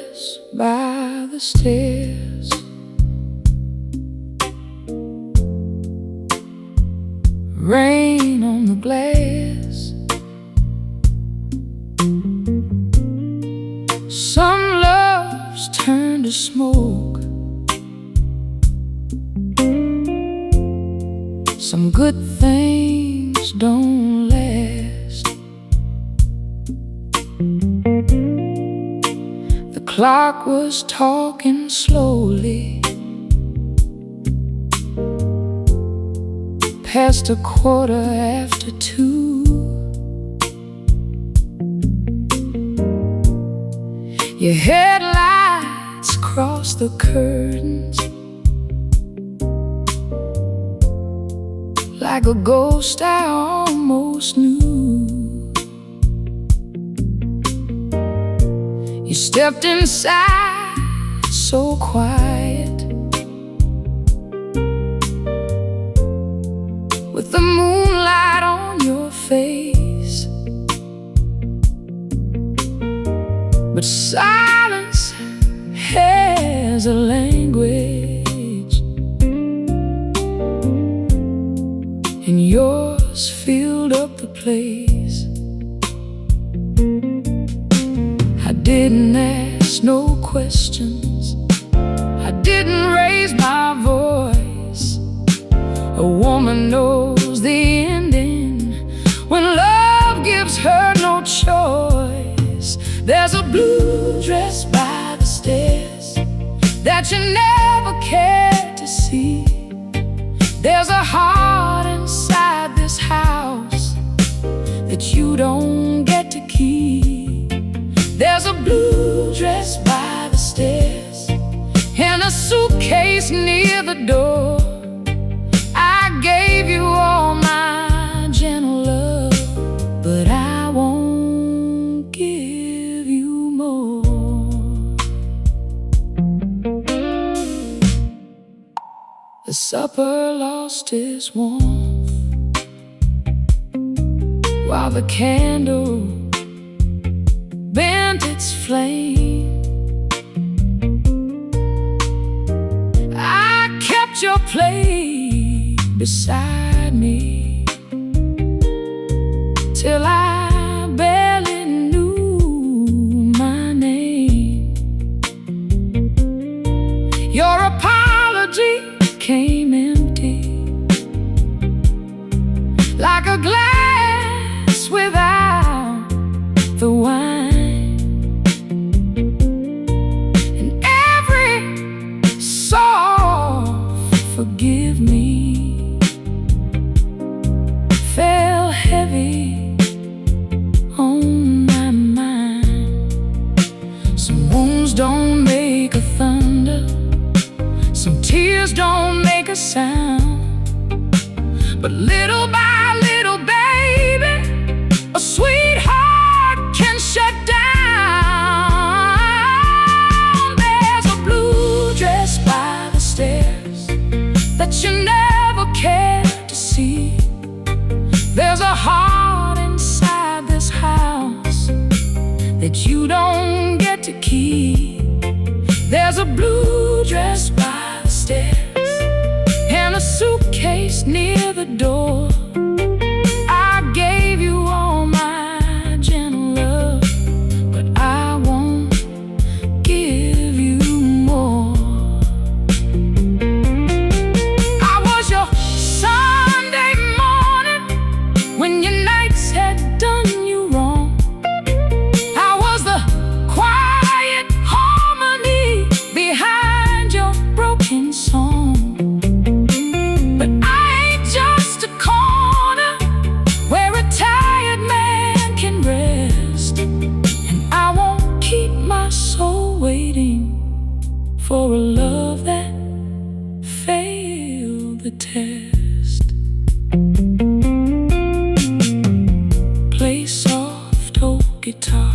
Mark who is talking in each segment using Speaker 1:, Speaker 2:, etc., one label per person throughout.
Speaker 1: dress by the stairs. Rain on the glass. Some loves turn to smoke. Some good things don't last. The clock was talking slowly, past 2:15. Your headlights crossed the curtains like a ghost I almost knew. You stepped inside so quiet, with the moonlight on your face. But silence has a language, and yours filled up the place. I didn't ask no questions, I didn't raise my voice. A woman knows the ending when love gives her no choice. There's a blue dress by the stairs that you never cared to see. There's a heart inside this house that you don't get to keep. There's a blue dress by the stairs and a suitcase near the door. I gave you all my gentle love, but I won't give you more. The supper lost its warmth while the candle bent its flame. I kept your plate beside me till I barely knew my name. Your apology came empty, like a glass without the wine. And every soft forgive me fell heavy on my mind. Some wounds don't make a thunder, some tears don't make a sound, but little by little, baby, a sweetheart can shut down. There's a blue dress by the stairs that you never cared to see. There's a heart inside this house that you don't get to keep. There's a blue dress by the stairs and a suitcase near the door. I gave you all my gentle love, but I won't give you more. I was your Sunday morning when your nights had done you wrong. I was the quiet harmony behind your broken song. But I ain't just a corner where a tired man can rest, and I won't keep my soul waiting for a love that failed the test. Play soft old guitar,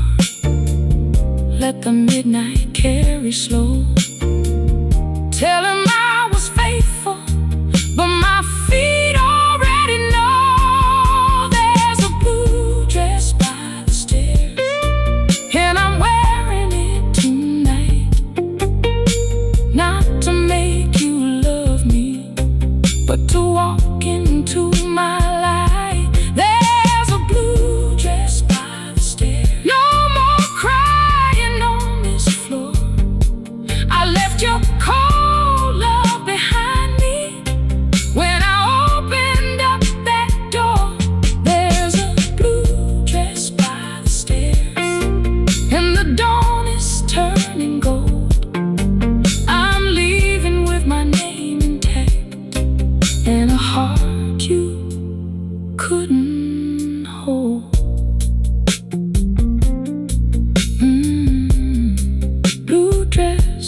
Speaker 1: let the midnight carry slow. Tell him I was faithful, but my feet already know. There's a blue dress by the stairs, and I'm wearing it tonight.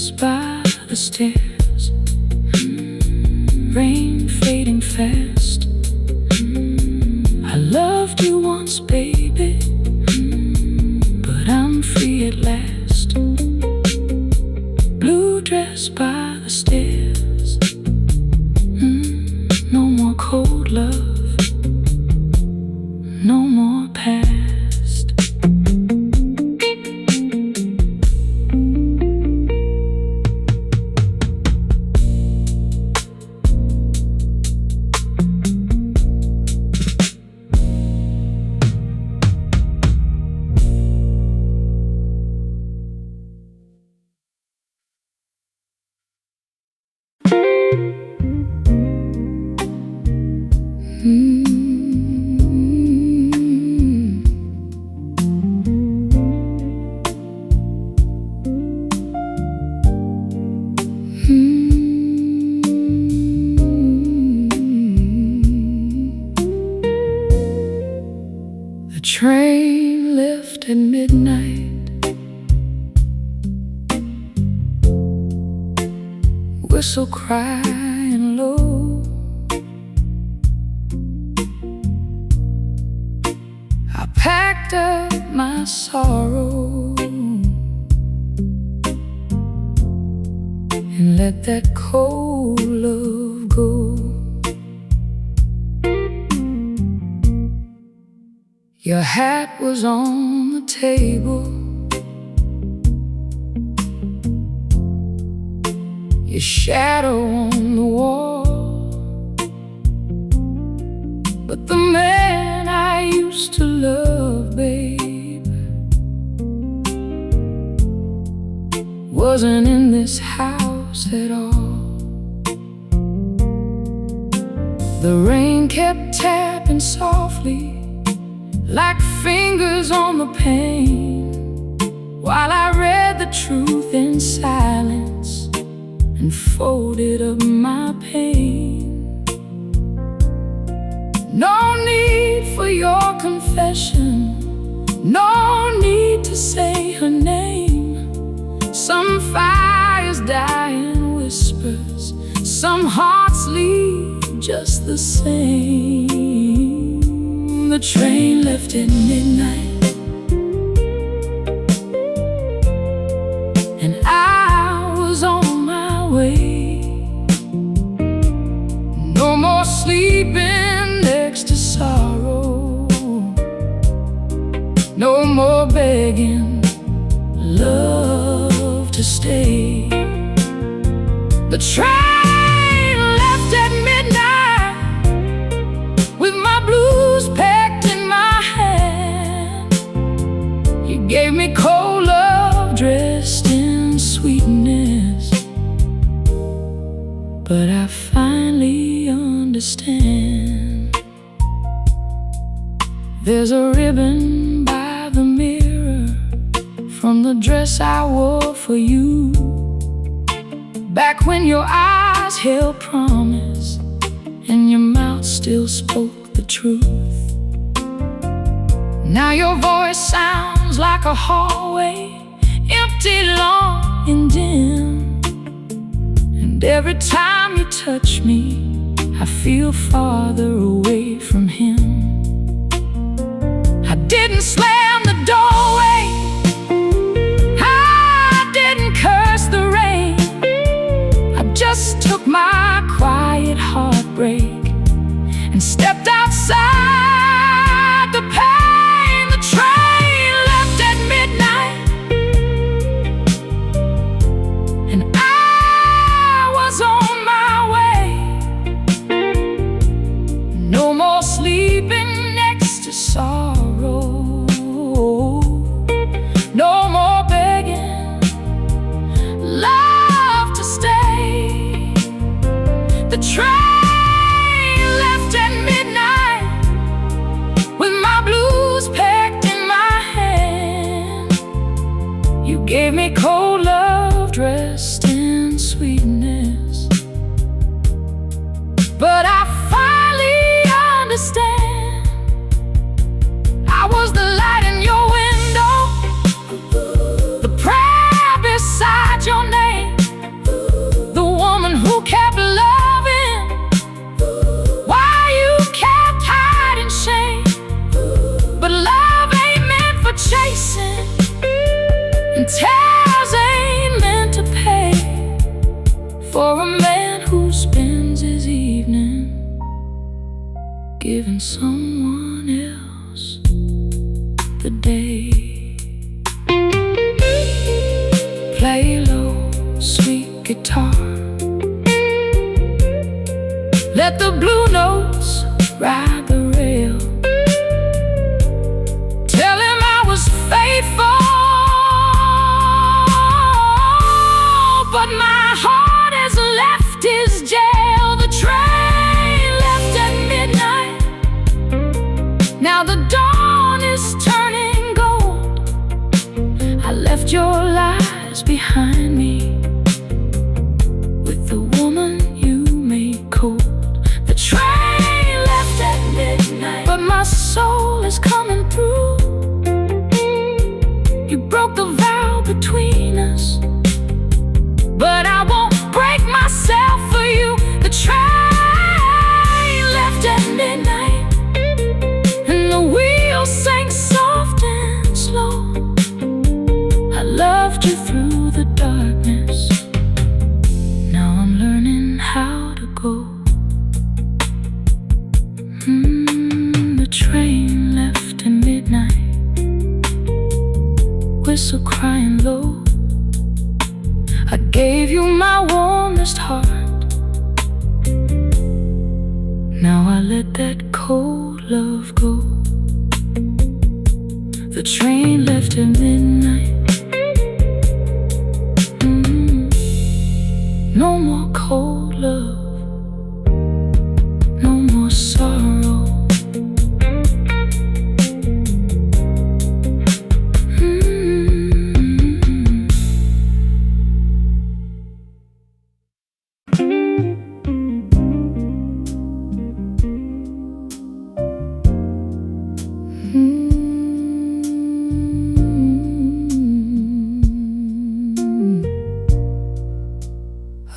Speaker 1: dress by the stairs, rain fading fast. I loved you once, baby, but I'm free at last. Blue dress by the stairs, no more cold love, no more past. The train left at midnight, whistle crying low. I packed up my sorrow and let that cold love go. Your hat was on the table, your shadow on the wall, but the man I used to love, babe, wasn't in this house at all. The rain kept tapping softly like fingers on the pane, while I read the truth in silence and folded up my pain. No need for your confession, no need to say her name. Some fires die in whispers, some hearts leave just the same. The train left at midnight, and I was on my way. No more sleeping next to sorrow, no more begging love to stay. The train left at midnight with my blues packed in my hand. You gave me cold love dressed in sweetness, but I finally understand. There's a ribbon by the mirror from the dress I wore for you, back when your eyes held promise and your mouth still spoke the truth. Now your voice sounds like a hallway, empty, long, and dim. And every time you touch me, I feel farther away from him. I didn't slam the doorway, I didn't curse the rain. I just took my quiet heartbreak and stepped outside the pain. The train left at midnight, and I was on my way. No more sleeping next to sorrow, for a man who spends his evening giving someone else the day. Play low, sweet guitar, let the blue notes ride the rail. Tell him I was faithful, but my heart has left his jail. The train left at midnight, now the dawn is turning gold. I left your lies behind me with the woman you made cold. The train left at midnight, but my soul is coming through. You broke the vow between us, but I won't break myself for you. The train left at midnight, and the wheels sank soft and slow. I loved you through the darkness, now I'm learning how to go. The train left at midnight, whistle crying low. I gave you my warmest heart, now I let that cold love go. The train left at midnight, no more cold love, no more sorrow.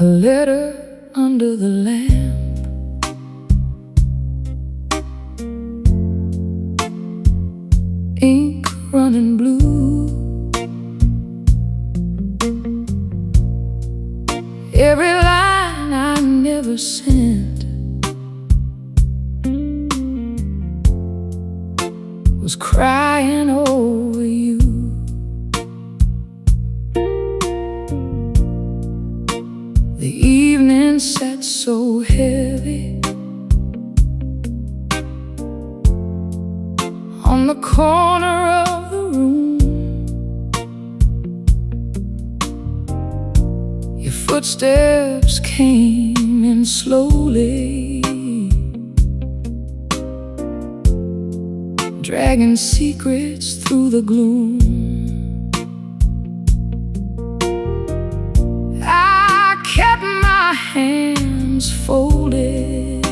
Speaker 1: A letter under the lamp, ink running blue. Every line I never sent was crying over you. The evening sat so heavy on the corner of the room. Your footsteps came in slowly, dragging secrets through the gloom. Kept my hands folded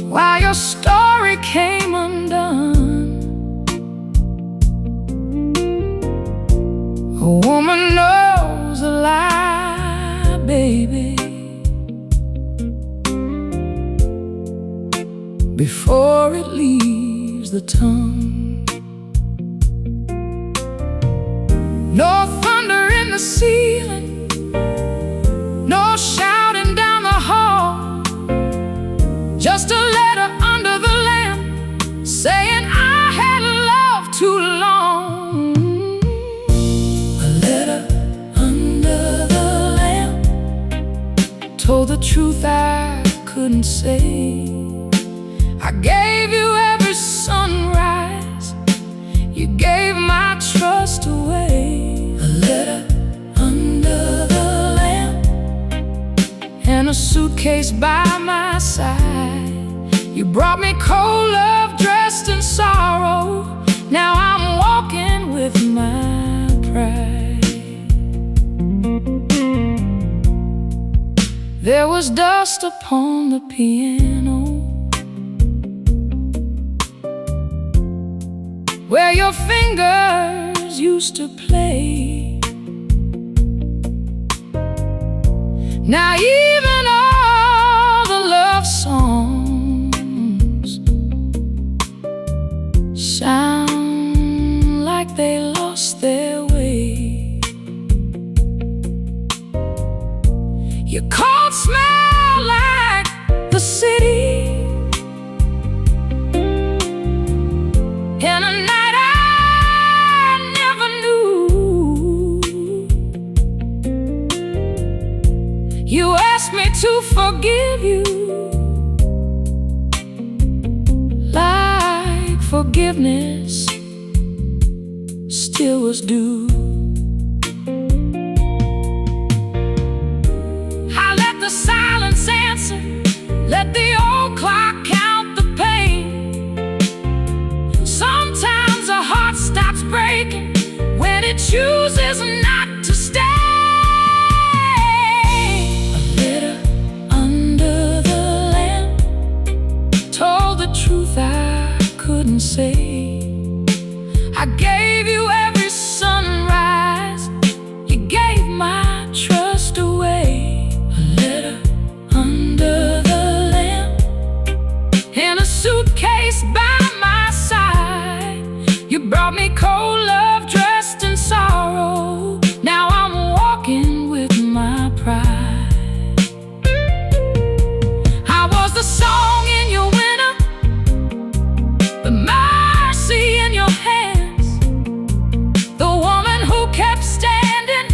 Speaker 1: while your story came undone. A woman knows a lie, baby, before it leaves the tongue. No thunder in the ceiling, no shouting down the hall, just a letter under the lamp saying I had loved too long. A letter under the lamp told the truth I couldn't say. I gave you every sunrise, you gave my trust away. A letter under the lamp, and a suitcase by my side. You brought me cold love dressed in sorrow, now I'm walking with my pride. There was dust upon the piano where your fingers used to play. Now even all the love songs sound like they lost their way. to forgive you, like forgiveness still was due. I let the silence answer, let the old clock count the pain. Sometimes a heart stops breaking when it chooses not to stay. A letter under the lamp told the truth I couldn't say. I gave you every sunrise, you gave my trust away. A letter under the lamp, in a suitcase by my side. You brought me cold love dressed in sorrow. Now I'm walking with my pride. I was the song in your winter, the mercy in your hands, the woman who kept standing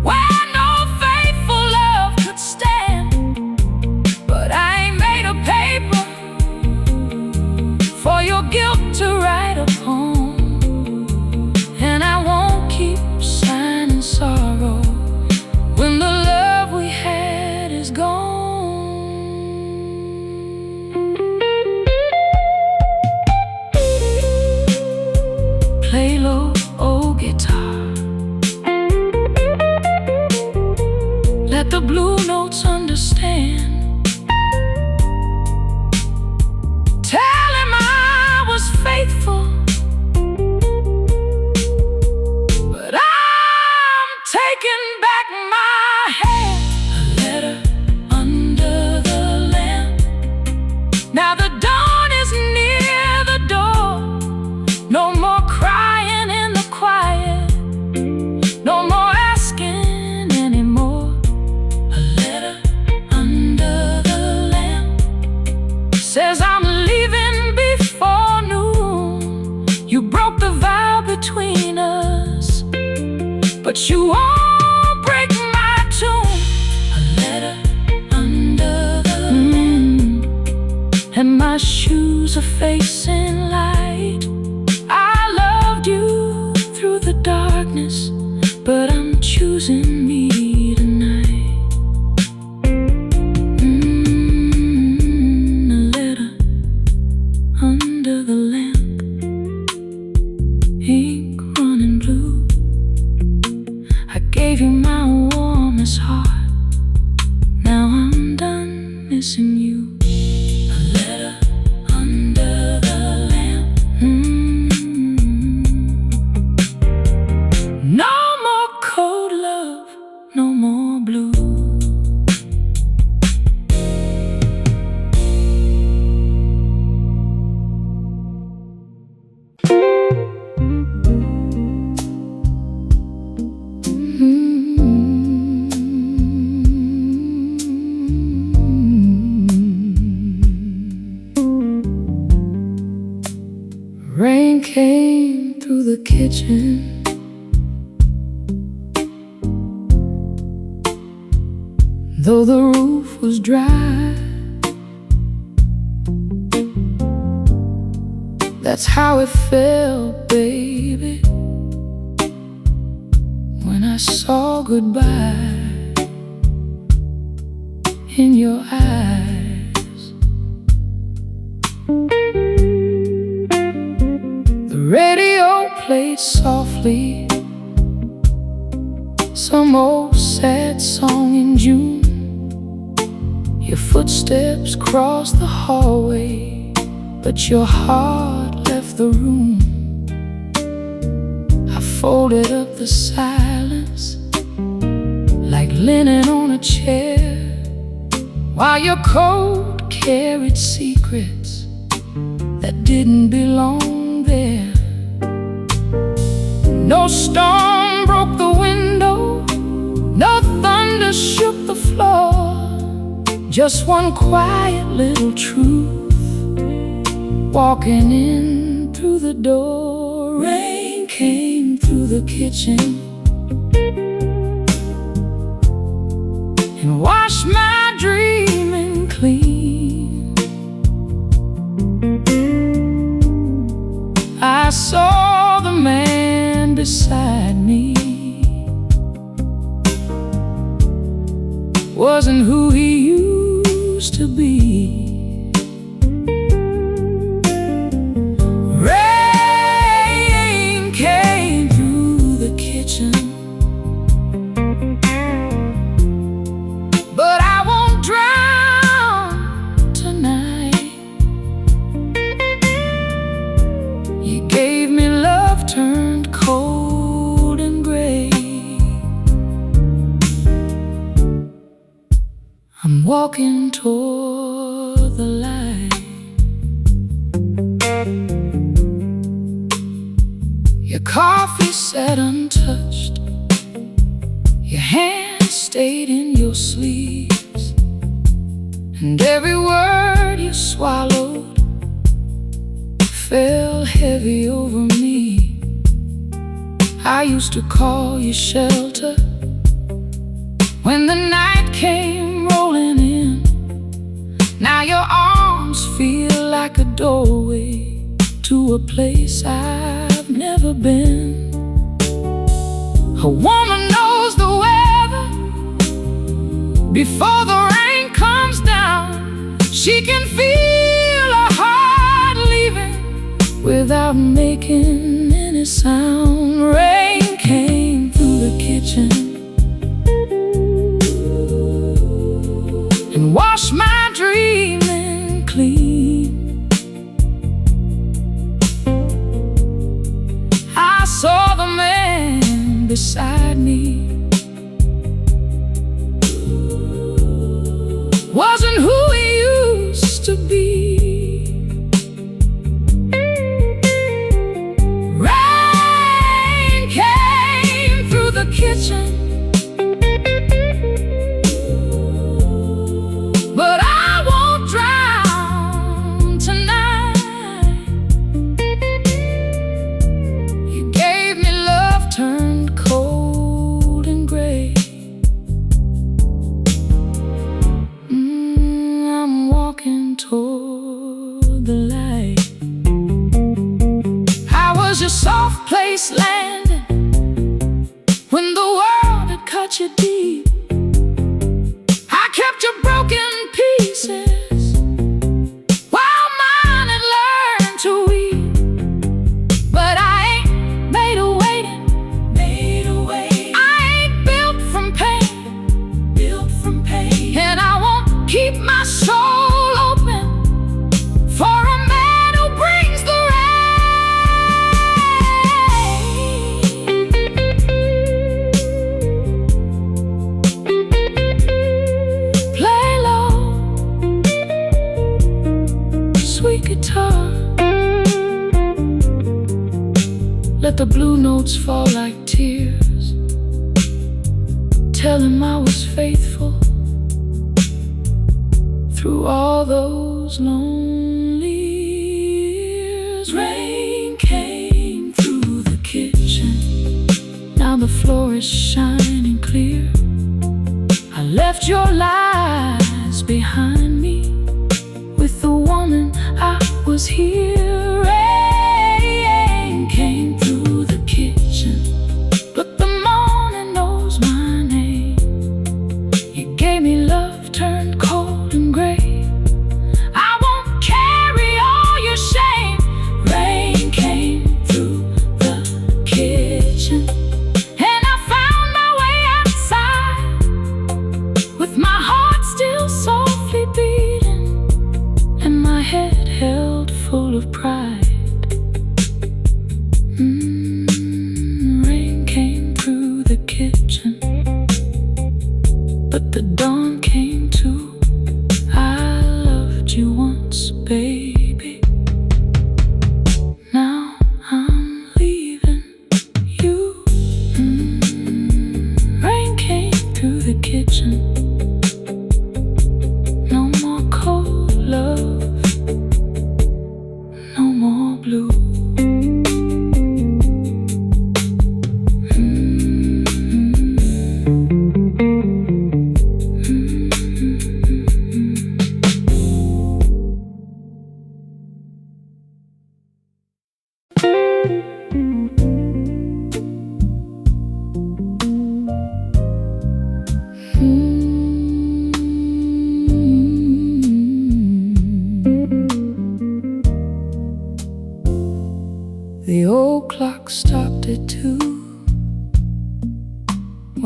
Speaker 1: when no faithful love could stand. But I ain't made of paper for your guilt to write upon, and I won't keep signing sorrow when the love we had is gone. Play low, old guitar, let the blue notes understand. Tell him I was faithful, but I'm taking back my hand. A letter under the lamp, now the dawn is near the door. No more crying in the quiet, no more asking anymore. A letter under the lamp says I'm leaving before noon. You broke the vow between us, but you won't break my tune. A letter under the lamp, and my shoes are facing light. I loved you through the darkness, but I'm choosing me tonight. A letter under the lamp, ink running blue. I gave you my warmest heart, now I'm done missing you. A letter under the lamp. No more cold love, no more blue. Rain came through the kitchen, though the roof was dry. That's how it felt, baby, when I saw goodbye in your eyes. The radio played softly some old sad song in June. Your footsteps crossed the hallway, but your heart left the room. I folded up the silence like linen on a chair, while your coat carried secrets that didn't belong there. No storm broke the window, no thunder shook the floor, just one quiet little truth walking in through the door. Rain came through the kitchen, and why wash my dreaming clean. I saw the man beside me wasn't who he used to be. Rain came through the kitchen, but I won't drown tonight. You gave me love turned cold and gray. I'm walking toward the light. Your coffee sat untouched, your hands stayed in your sleeves, and every word you swallowed fell heavy over me. I used to call you shelter when the night came rolling in. Now your arms feel like a doorway to a place I've never been. A woman knows the weather before the rain comes down. She can feel a heart leaving without making any sound. Rain came through the kitchen and wash my dreaming clean. I saw the man beside me wasn't who he used to be. Rain came through the kitchen, but I won't drown tonight. You gave me love turned cold and gray. I'm walking toward the light. I was your soft place landing when the world had cut you deep. I kept your broken pieces while mine had learned to weep. But I ain't made of waiting. I ain't built from pain. And I won't keep my soul open for a man who brings the play low, sweet guitar. Let the blue notes fall like tears. Tell him I was faithful through all those lonely years. Rain came through the kitchen, now the floor is shining clear. I left your lies behind me with the woman I was here. Rain came through the kitchen, but the morning knows my name. You gave me love turned cold and gray. I won't carry all your shame. Rain came through the kitchen, and I found my way outside with my heart still softly beating and my head held full of pride.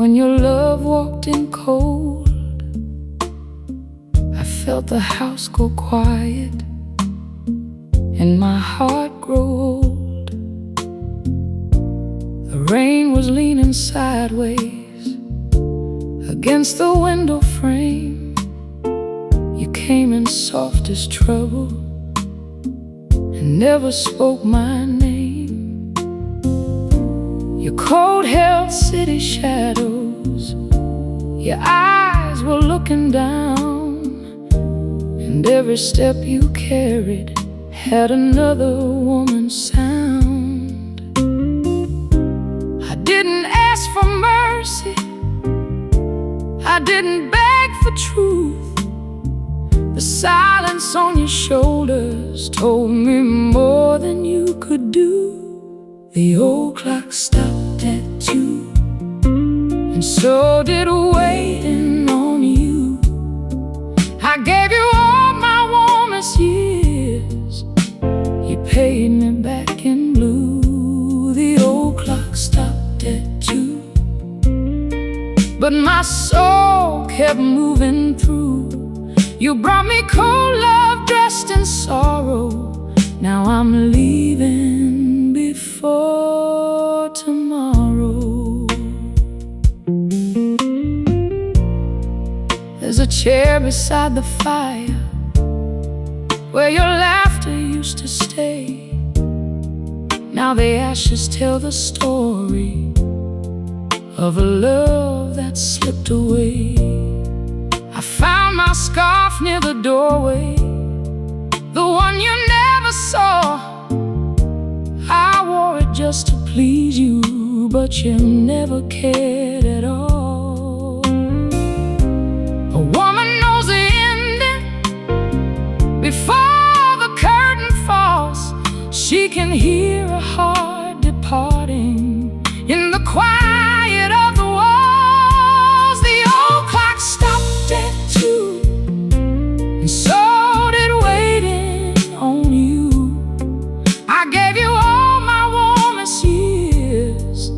Speaker 1: when your love walked in cold. I felt the house go quiet and my heart grow old. The rain was leaning sideways against the window frame. You came in soft as trouble and never spoke my name. Your cold held city shadows, your eyes were looking down, and every step you carried had another woman's sound. I didn't ask for mercy, I didn't beg for truth. The silence on your shoulders told me more than you could do. The old clock stopped at 2, and so did waiting on you. I gave you all my warmest years, you paid me back in blue. The old clock stopped at 2, but my soul kept moving through. You brought me cold love dressed in sorrow. Now I'm leaving before tomorrow. There's a chair beside the fire where your laughter used to stay. Now the ashes tell the story of a love that slipped away. I found my scarf near the doorway, the one you never saw. I wore it just to please you, but you never cared at all. A woman knows the ending before the curtain falls. She can hear a heart departing in the quiet of the walls. The old clock stopped at 2, and so did waiting on you. I gave you all my warmest years,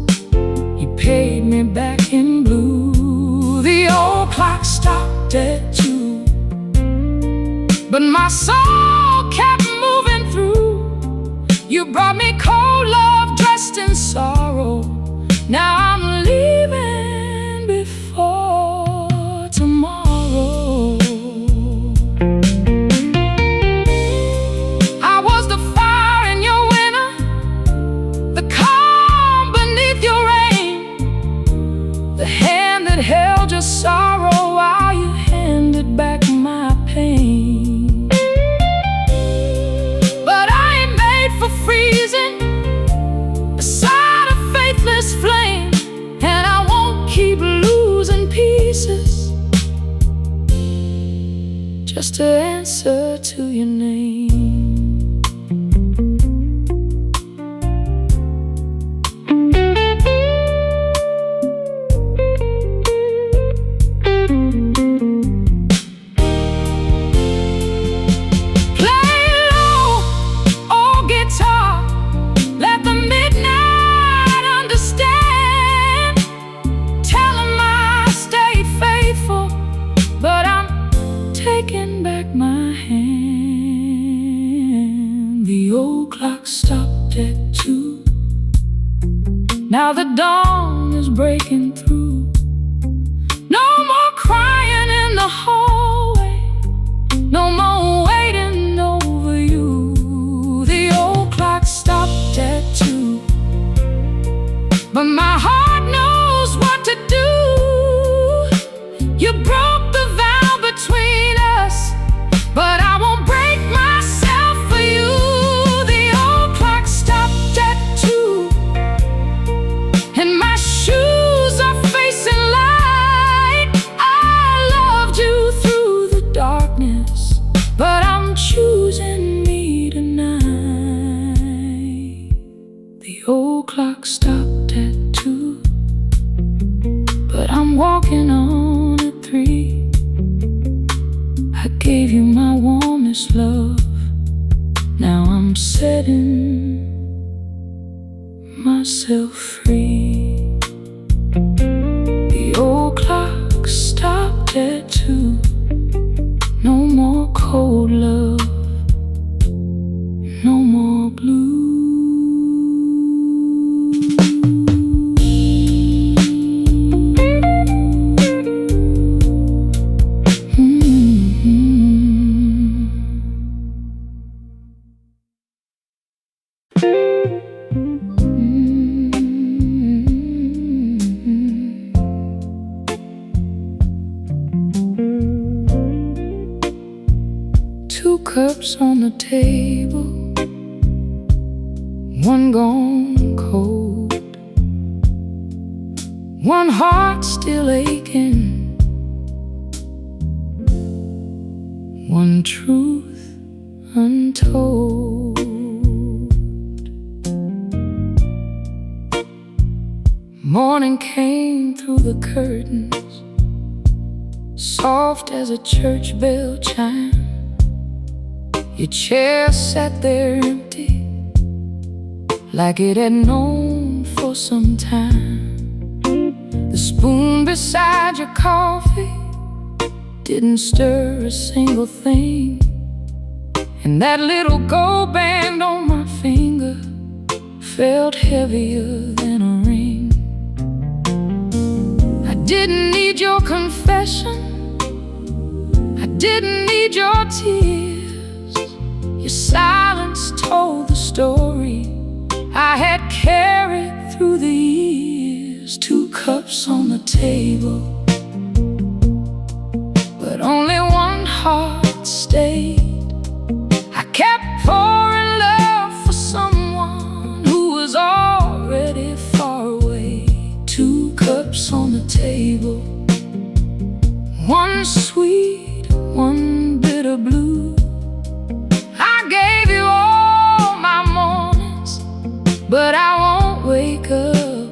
Speaker 1: you paid me back in blue. The old clock stopped at 2, but my soul kept moving through. You brought me cold love dressed in sorrow. Now I'm leaving before tomorrow. I was the fire in your winter, the calm beneath your rain, the hand that held your sorrow while you handed back my pain. But I ain't made for freezing beside a faithless flame, and I won't keep losing pieces just to answer to your name. Play low, oh guitar, let the midnight understand. Tell 'em I stayed faithful, but I'm taking back my hand. The old clock stopped at 2, now the dawn is breaking through. No more crying in the hallway, no more waiting over you. The old clock stopped at 2, but my heart knows what to do. You broke the vow between us, but I won't break myself for you. The old clock stopped at 2, and my shoes are facing light. I loved you through the darkness, but I'm choosing me tonight. The old clock stopped at 2, but I'm walking on at 3. I gave you my warmest love, now I'm setting myself free. The cups on the table, one gone cold, one heart still aching, one truth untold. Morning came through the curtains, soft as a church bell chime. Your chair sat there empty, like it had known for some time. The spoon beside your coffee didn't stir a single thing, and that little gold band on my finger felt heavier than a ring. I didn't need your confession, I didn't need your tears. Your silence told the story I had carried through the years. 2 cups on the table, but only one heart stayed. I kept pouring love for someone who was already far away. 2 cups on the table, one sweet, one bitter blue. I gave you all my mornings, but I won't wake up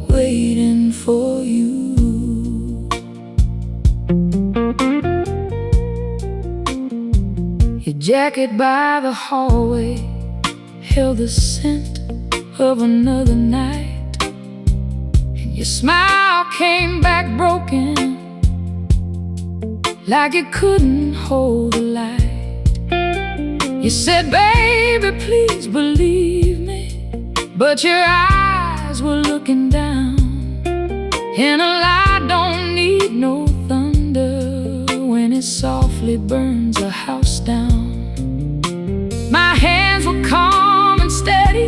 Speaker 1: waiting for you. Your jacket by the hallway held the scent of another night, and your smile came back broken, like it couldn't hold the light. You said, baby, please believe me, but your eyes were looking down. And a light don't need no thunder when it softly burns a house down. My hands were calm and steady,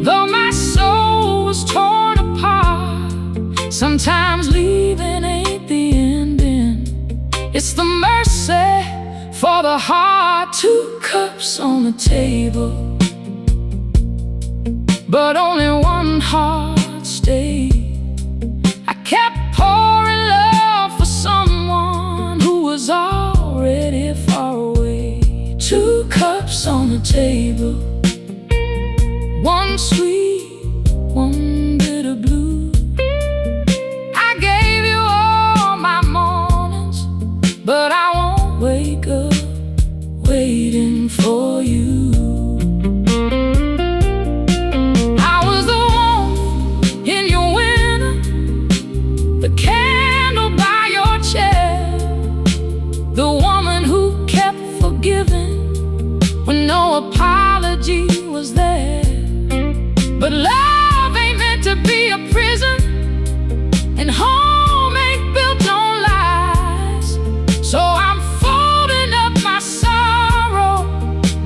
Speaker 1: though my soul was torn apart. Sometimes leaving ain't the ending, it's the mercy for the heart. 2 cups on the table, but only one heart stayed. I kept pouring love for someone who was already far away. 2 cups on the table, one sweet, one bitter blue. I gave you all my mornings, but I won't wake up waiting for you. I was the one in your winter, the candle by your chair, the woman who kept forgiving when no apology was there. But love ain't meant to be a prison, and home ain't built on lies. So I'm folding up my sorrow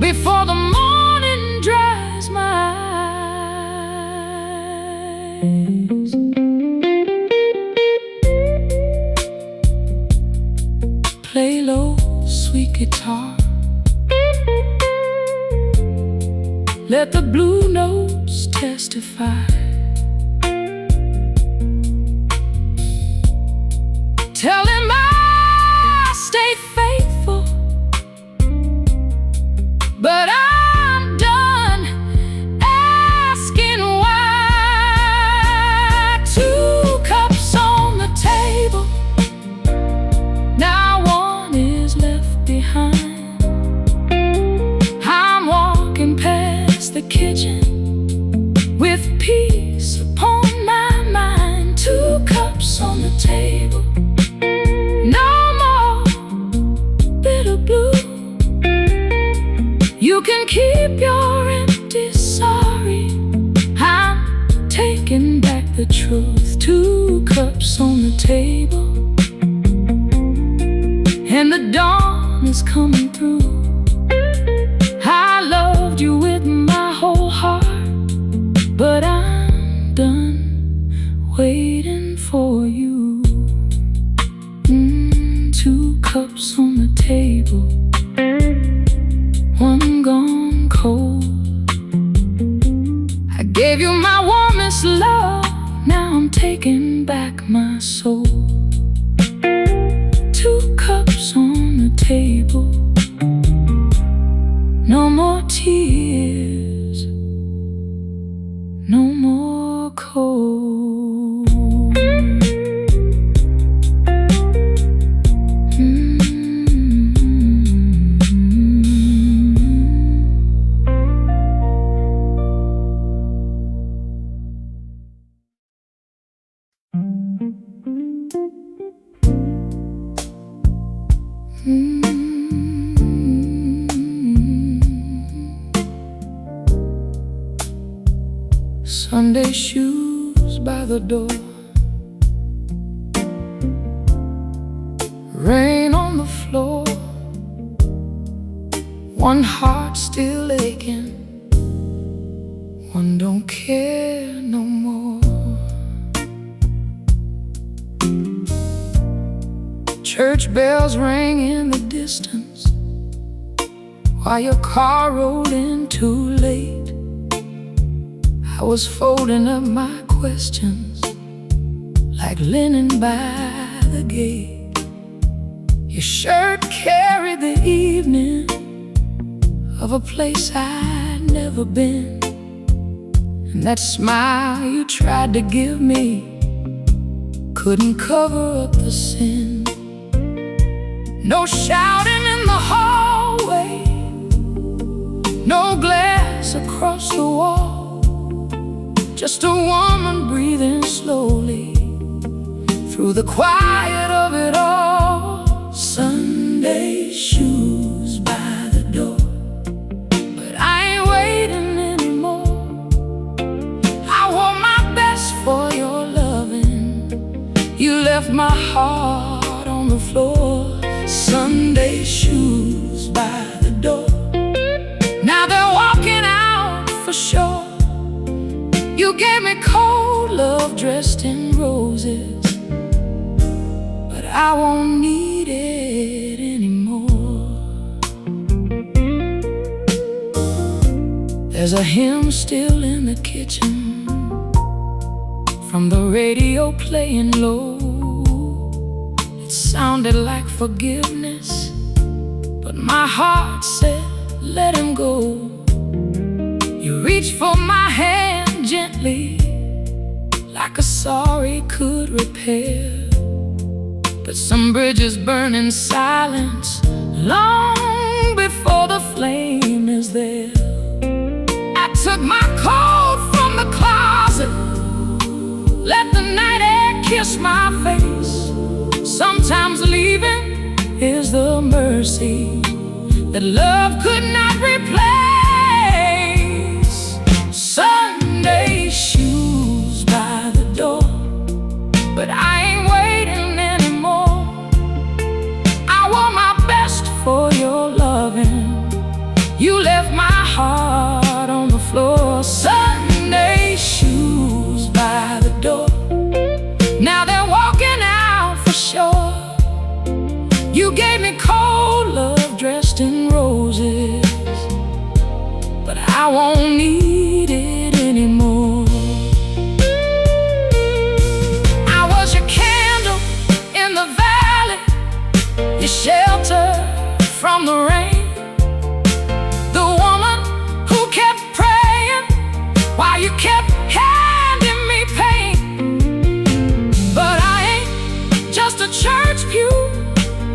Speaker 1: before the morning dries my eyes. Play low, sweet guitar, let the blue notes testify. Tell him I stay faithful, but I'm done asking why. 2 cups on the table, now one is left behind. I'm walking past the kitchen with peace upon my mind. 2 cups on the table, no more bitter blue. You can keep your empty sorry, I'm taking back the truth. 2 cups on the table, and the dawn is coming through. I loved you with my whole heart, but I'm done waiting for you. 2 cups on the table, taking back my soul. 2 cups on the table, no more tears, no more cold. Sunday shoes by the door, rain on the floor, one heart still aching, one don't care no more. Church bells rang in the distance while your car rolled in too late. I was folding up my questions like linen by the gate. Your shirt carried the evening of a place I'd never been, and that smile you tried to give me couldn't cover up the sin. No shouting in the hallway, no glass across the wall, just a woman breathing slowly through the quiet of it all. Sunday shoes by the door, but I ain't waiting anymore. I wore my best for your loving. You left my heart on the floor. Sunday shoes by the door, now they're walking out for sure. You gave me cold love dressed in roses, but I won't need it anymore. There's a hymn still in the kitchen from the radio playing low. It sounded like forgiveness, but my heart said let him go. You reached for my hand gently, like a sorry could repair, but some bridges burn in silence long before the flame is there. I took my coat from the closet, let the night air kiss my face. Sometimes leaving is the mercy that love could not replace. Sunday shoes by the door, but I ain't waiting anymore. I wore my best for your loving. You left my heart on the floor. Sunday shoes by the door, now they're walking out for sure. You gave me cold love dressed in roses, but I won't need it anymore. I was your candle in the valley, your shelter from the rain, the woman who kept praying while you kept handing me pain. But I ain't just a church pew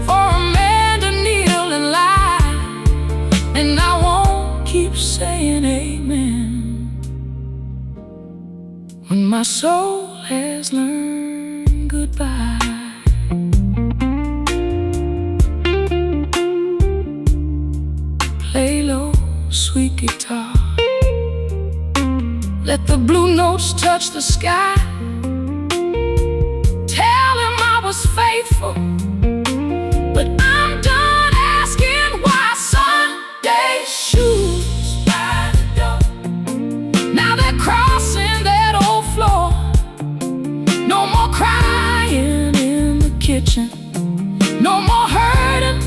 Speaker 1: for a man to kneel and lie, and I won't keep saying amen when my soul has learned goodbye. Play low, sweet guitar, let the blue notes touch the sky. Tell him I was faithful, but I'm done asking why. Sunday shoes by the door, now they're crossing that old floor. No more crying in the kitchen, no more hurting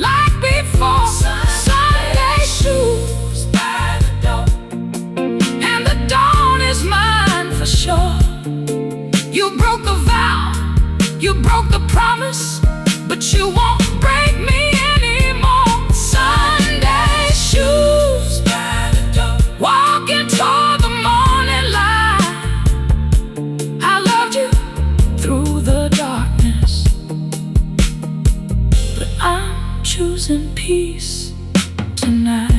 Speaker 1: like before. Sunday shoes by the door, and the dawn is mine for sure. You broke the vow, you broke the promise, but you won't break me anymore. Sunday shoes by the door, walking toward the morning light. I loved you through the darkness, but I'm choosing peace tonight.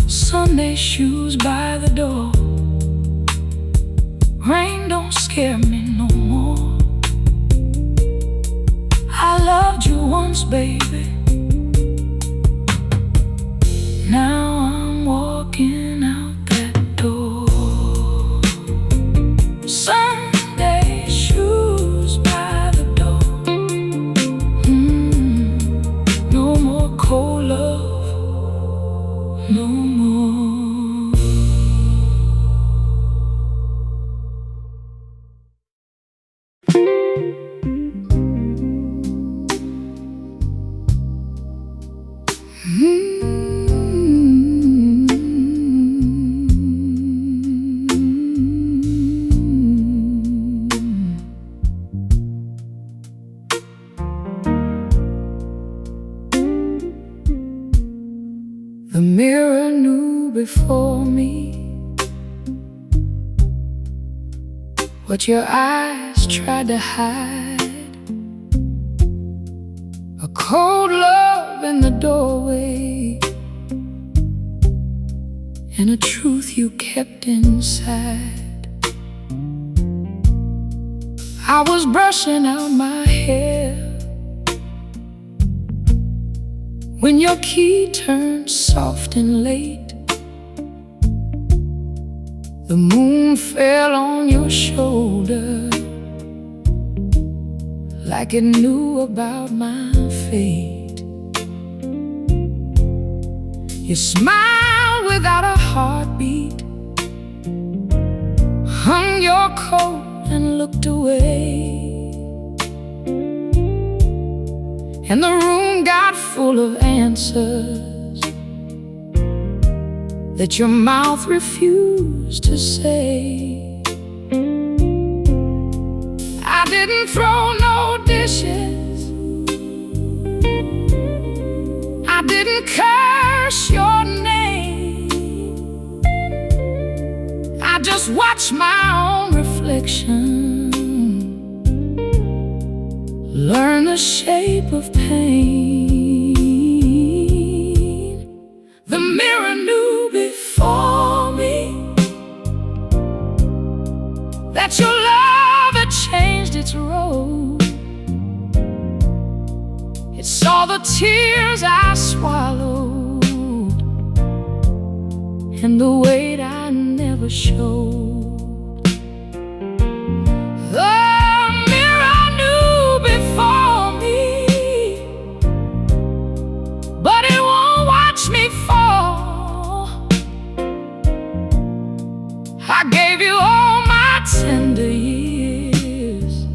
Speaker 1: Sunday shoes by the door. Rain don't scare me no more. I loved you once, baby. Now I'm walking out that door. Sunday shoes by the door. No more cold love, no more. The mirror knew before me what your eyes tried to hide. A cold love in the doorway, and a truth you kept inside. I was brushing out my hair when your key turned soft and late. The moon fell on your shoulder like it knew about my fate. You smiled without a heartbeat, hung your coat and looked away. And the room got full of answers that your mouth refused to say. I didn't throw no dishes, I didn't curse your name. I just watched my own reflection learn the shape of pain. The mirror knew before me that your love had changed its road. It saw the tears I swallowed and the weight I never showed. I gave you all my tender years,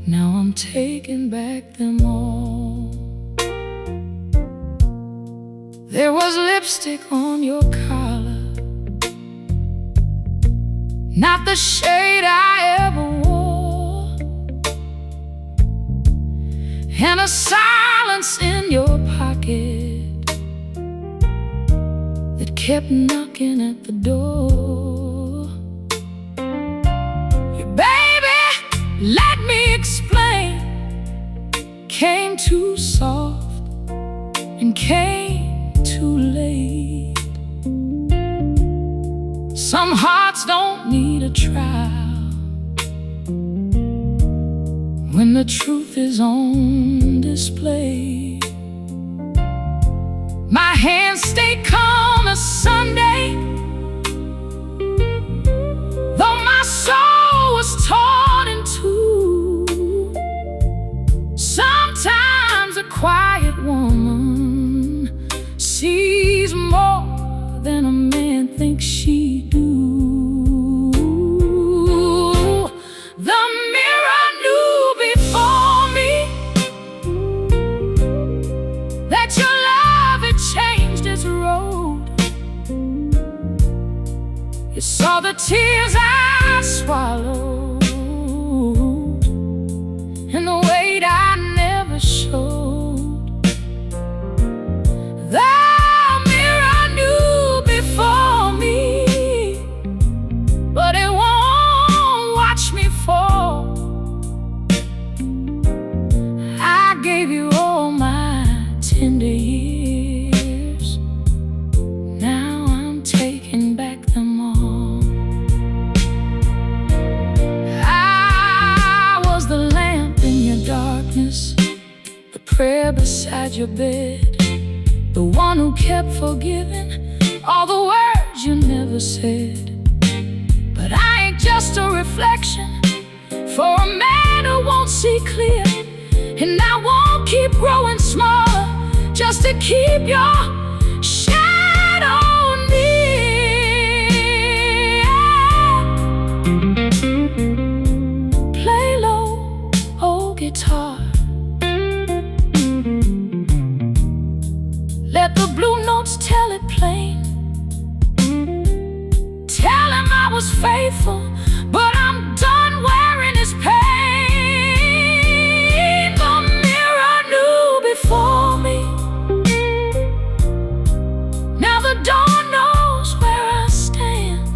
Speaker 1: now I'm taking back them all. There was lipstick on your collar, not the shade I ever wore, and a silence in your pocket that kept knocking at the door. Your baby, let me explain, came too soft and came too late. Some hearts don't need a trial when the truth is on display. My hands stay calm as Sunday, though my soul was torn in two. Sometimes a quiet woman sees more than a man thinks she do. The mirror knew before me that your love had changed its road. You saw the tears I swallowed and the weight I never showed. The mirror knew before me, but it won't watch me fall. I gave you all my tender years. Now I'm taking back them all. I was the lamp in your darkness, the prayer beside your bed, the one who kept forgiving all the words you never said. But I ain't just a reflection for a man who won't see clear, and I won't keep growing smaller just to keep your shadow near. Play low, old guitar. Let the blue notes tell it plain. Tell him I was faithful, but I'm done wearing his pain. The mirror knew before me. Now the dawn knows where I stand.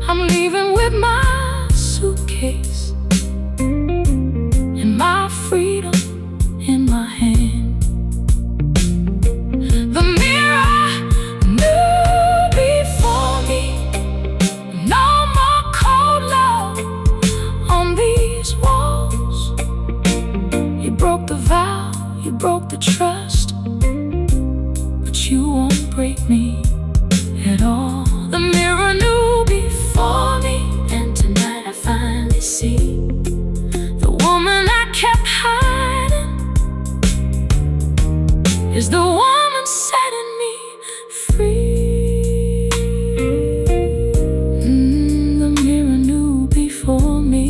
Speaker 1: I'm leaving with my suitcase and my freedom in my hand. The mirror knew before me. No more cold love on these walls. You broke the vow, you broke the trust, but you won't break me at all. The mirror knew before me, and tonight I finally see the woman I kept hiding is the woman setting me free. The mirror knew before me.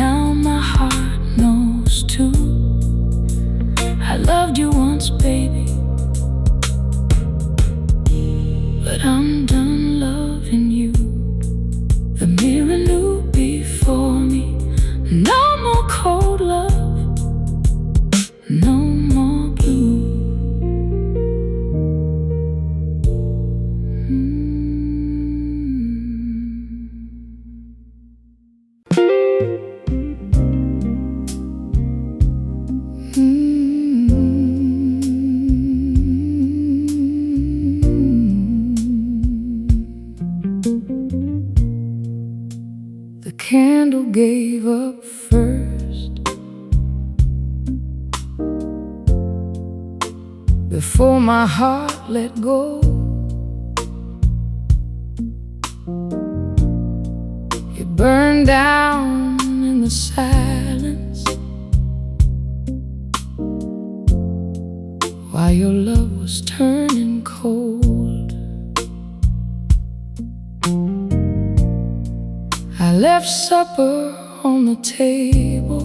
Speaker 1: Now my heart knows too. I loved you once, baby, but I'm done loving you. The mirror knew before me. No more cold love, no more blue. The candle gave up first before my heart let go. It burned down in the silence while your love was turning cold. I left supper on the table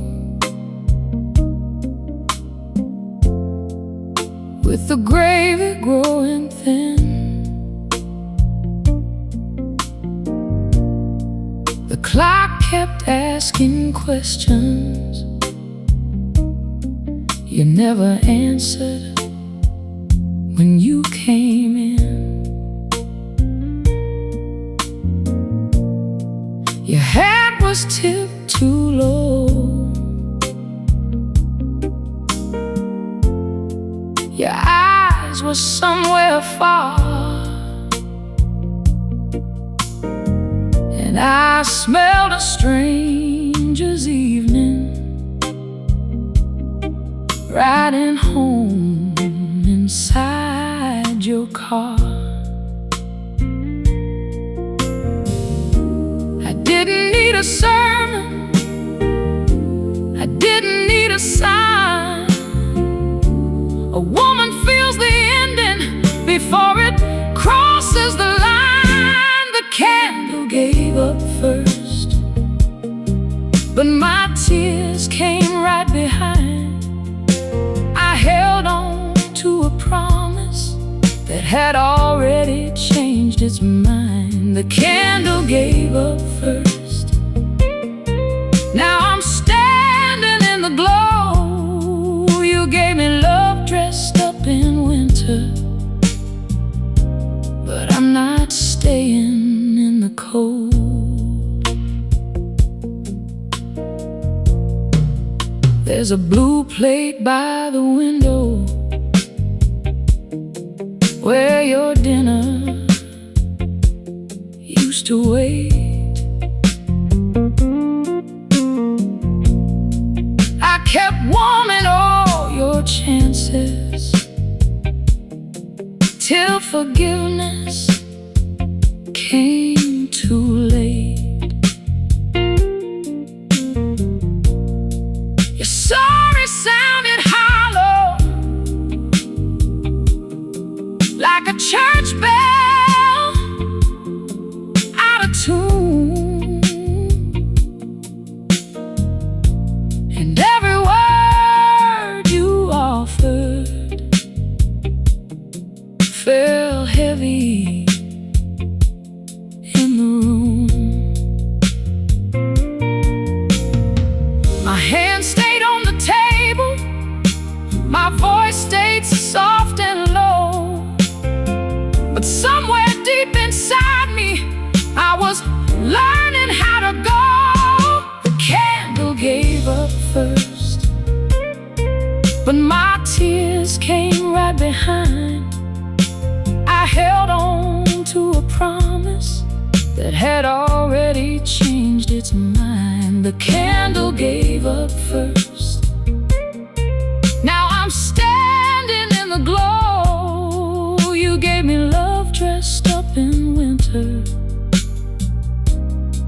Speaker 1: with the gravy growing thin. The clock kept asking questions you never answered when you came in. Your hat was tipped too low. Your eyes were somewhere far, and I smelled a stranger's evening riding home inside your car. I didn't need a sermon, I didn't need a sign. A woman feels the ending before it crosses the line. The candle gave up first, but my tears came right behind. I held on to a promise that had already changed its mind. The candle gave up first. Now I'm standing in the glow. You gave me love dressed up in winter, but I'm not staying in the cold. There's a blue plate by the window where your dinner used to wait. I kept warming all your chances till forgiveness came too late. Your sorry sounded hollow, like a church bell out of tune, and every word you offered fell heavy in the room. My hand stayed on the table, my voice stayed soft and low, but somewhere deep inside me I was learning how to go. The candle gave up first, but my tears came right behind. I held on to a promise that had already changed its mind. The candle gave up first. Now I'm standing in the glow. You gave me love dressed up in winter,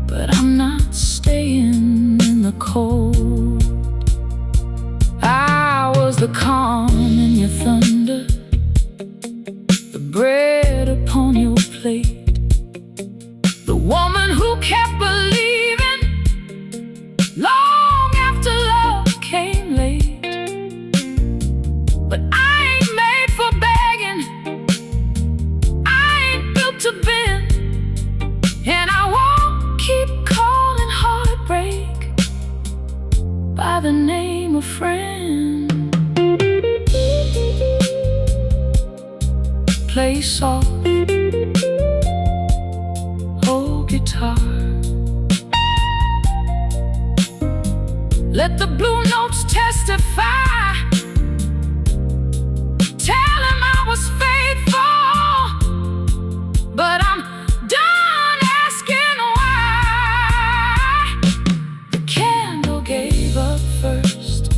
Speaker 1: but I'm not staying in the cold. I was the calm in your thunder, the bread upon your plate, the woman who kept believing long after love came late. But I ain't made for begging, I ain't built to bend, and I won't keep calling heartbreak by the name of friend. Play soft, oh guitar, let the blue notes testify. Tell him I was faithful, but I'm done asking why. The candle gave up first.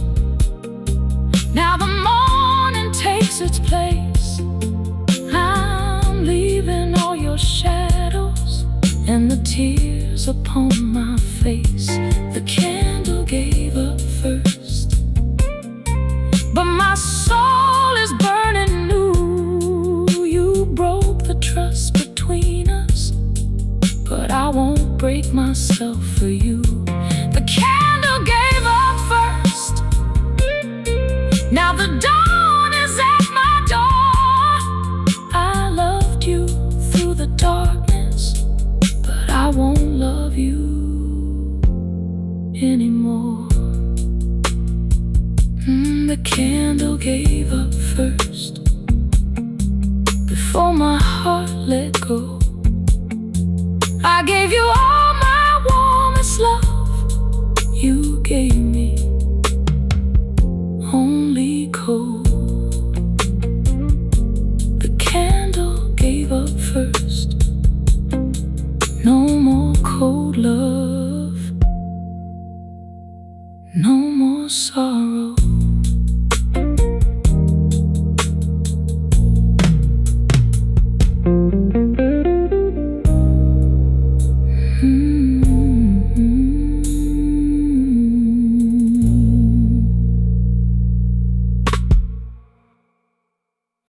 Speaker 1: Now the morning takes its place. I'm leaving all your shadows and the tears upon my face. The candle gave up first, but my soul is burning new. You broke the trust between us, but I won't break myself for you. The candle gave up first. Now the dawn is at my door. I loved you through the darkness, but I won't love you anymore. The candle gave up first, before my heart let go. I gave you all my warmest love. You gave me only cold. The candle gave up first. No more cold love, no more sorrow.